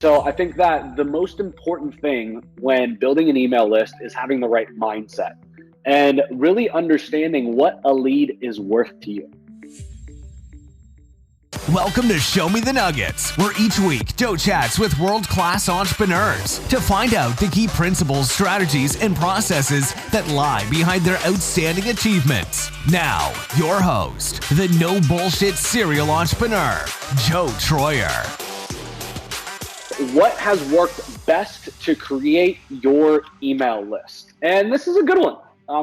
So I think that the most important thing when building an email list is having the right mindset and really understanding what a lead is worth to you. Welcome to Show Me the Nuggets, where each week Joe chats with world-class entrepreneurs to find out the key principles, strategies, and processes that lie behind their outstanding achievements. Now, your host, the no bullshit serial entrepreneur, Joe Troyer. What has worked best to create your email list? And this is a good one.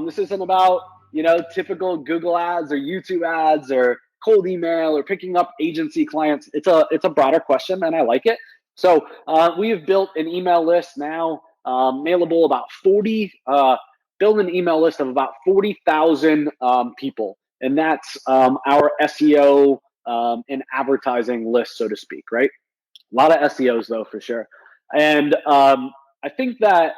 This isn't about, typical Google ads or YouTube ads or cold email or picking up agency clients. It's a broader question, and I like it. So we have built an email list now, mailable about 40, build an email list of about 40,000 people. And that's our SEO and advertising list, so to speak, right? A lot of SEOs though, for sure. And I think that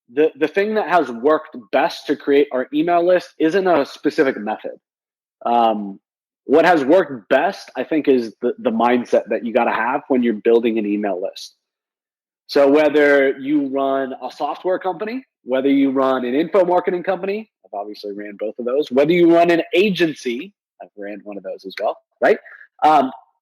the thing that has worked best to create our email list isn't a specific method. What has worked best, I think, is the mindset that you got to have when you're building an email list. So whether you run a software company, whether you run an info marketing company, I've obviously ran both of those, whether you run an agency, I've ran one of those as well, right?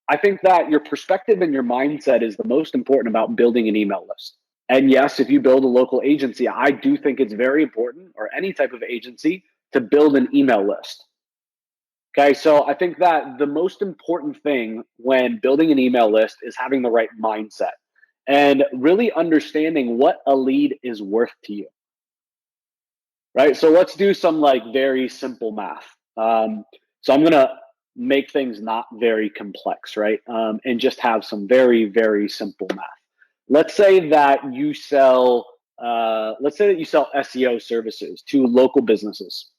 I think that your perspective and your mindset is the most important about building an email list. And yes, if you build a local agency, I do think it's very important, or any type of agency, to build an email list. Okay, so I think that the most important thing when building an email list is having the right mindset and really understanding what a lead is worth to you. Right, so let's do some very simple math. So I'm gonna make things not very complex, right? And just have some very, very simple math. Let's say that you sell, SEO services to local businesses,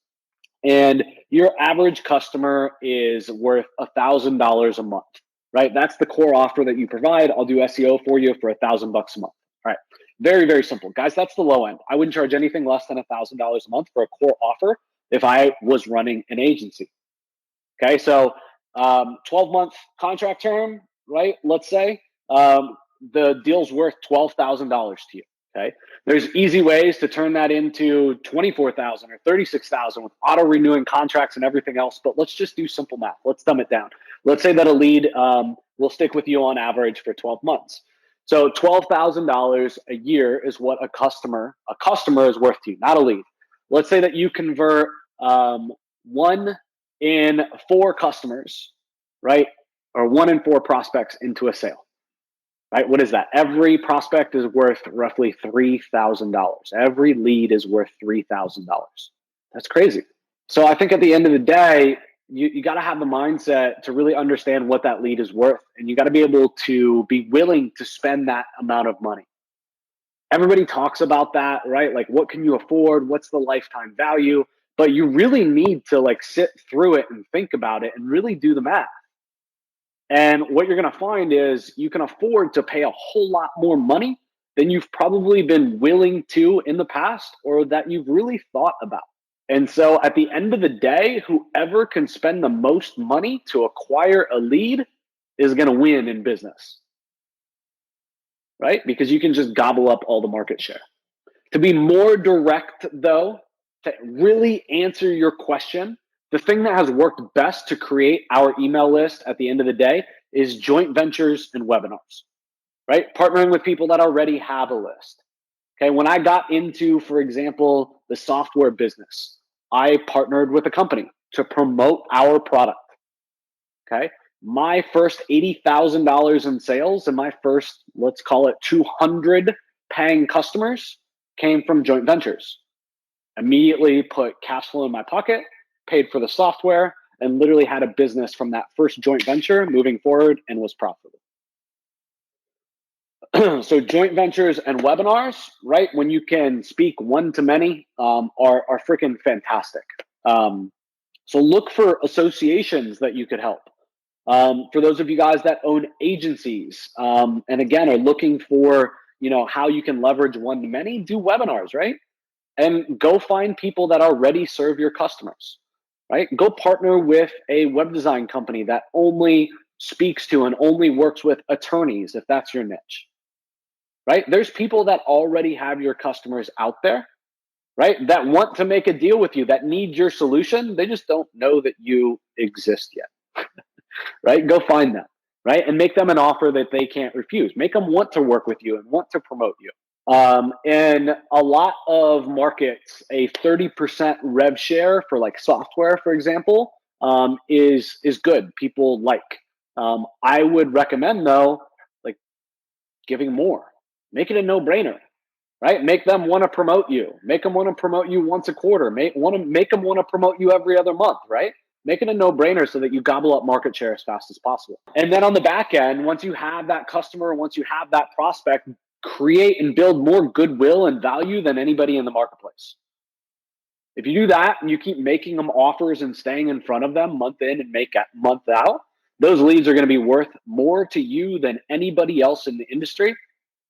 and your average customer is worth $1,000 a month, right? That's the core offer that you provide. I'll do SEO for you for $1,000 a month. All right. Very, very simple. Guys, that's the low end. I wouldn't charge anything less than $1,000 a month for a core offer if I was running an agency. Okay. So 12-month contract term, right? Let's say the deal's worth $12,000 to you. Okay. There's easy ways to turn that into 24,000 or 36,000 with auto renewing contracts and everything else. But let's just do simple math. Let's dumb it down. Let's say that a lead will stick with you on average for 12 months. So $12,000 a year is what a customer is worth to you, not a lead. Let's say that you convert 1 in 4 customers, right? Or 1 in 4 prospects into a sale. Right? What is that? Every prospect is worth roughly $3,000. Every lead is worth $3,000. That's crazy. So I think at the end of the day, you got to have the mindset to really understand what that lead is worth. And you got to be able to be willing to spend that amount of money. Everybody talks about that, right? Like, what can you afford? What's the lifetime value? But you really need to sit through it and think about it and really do the math. And what you're going to find is you can afford to pay a whole lot more money than you've probably been willing to in the past, or that you've really thought about. And so at the end of the day, whoever can spend the most money to acquire a lead is going to win in business, right? Because you can just gobble up all the market share. To be more direct, though, to really answer your question, the thing that has worked best to create our email list at the end of the day is joint ventures and webinars, right? Partnering with people that already have a list. Okay, when I got into, for example, the software business, I partnered with a company to promote our product. Okay, my first $80,000 in sales and my first, let's call it 200 paying customers came from joint ventures. Immediately put cash flow in my pocket, paid for the software, and literally had a business from that first joint venture moving forward and was profitable. So joint ventures and webinars, right? When you can speak one to many, are freaking fantastic. So look for associations that you could help. For those of you guys that own agencies, and again are looking for how you can leverage one to many, do webinars, right? And go find people that already serve your customers, right? Go partner with a web design company that only speaks to and only works with attorneys, if that's your niche. right? There's people that already have your customers out there, right? That want to make a deal with you, that need your solution. They just don't know that you exist yet, right? Go find them, right? And make them an offer that they can't refuse. Make them want to work with you and want to promote you. In a lot of markets, a 30% rev share for like software, for example, is good. People like. I would recommend though, like giving more. Make it a no-brainer, right? Make them want to promote you. Make them want to promote you once a quarter. Make them want to promote you every other month, right? Make it a no-brainer so that you gobble up market share as fast as possible. And then on the back end, once you have that customer, once you have that prospect, create and build more goodwill and value than anybody in the marketplace. If you do that and you keep making them offers and staying in front of them month in and month out, those leads are going to be worth more to you than anybody else in the industry,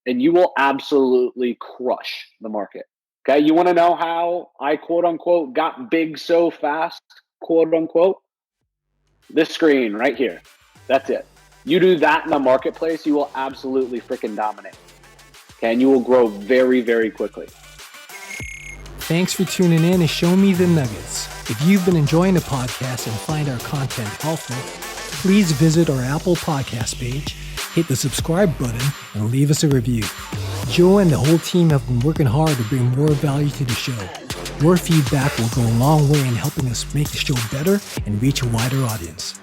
and you will absolutely crush the market. Okay, you want to know how I quote unquote got big so fast, quote unquote? This screen right here. That's it. You do that in the marketplace, you will absolutely freaking dominate. Okay, and you will grow very, very quickly. Thanks for tuning in and Show Me the Nuggets. If you've been enjoying the podcast and find our content helpful, please visit our Apple Podcast page, hit the subscribe button, and leave us a review. Joe and the whole team have been working hard to bring more value to the show. Your feedback will go a long way in helping us make the show better and reach a wider audience.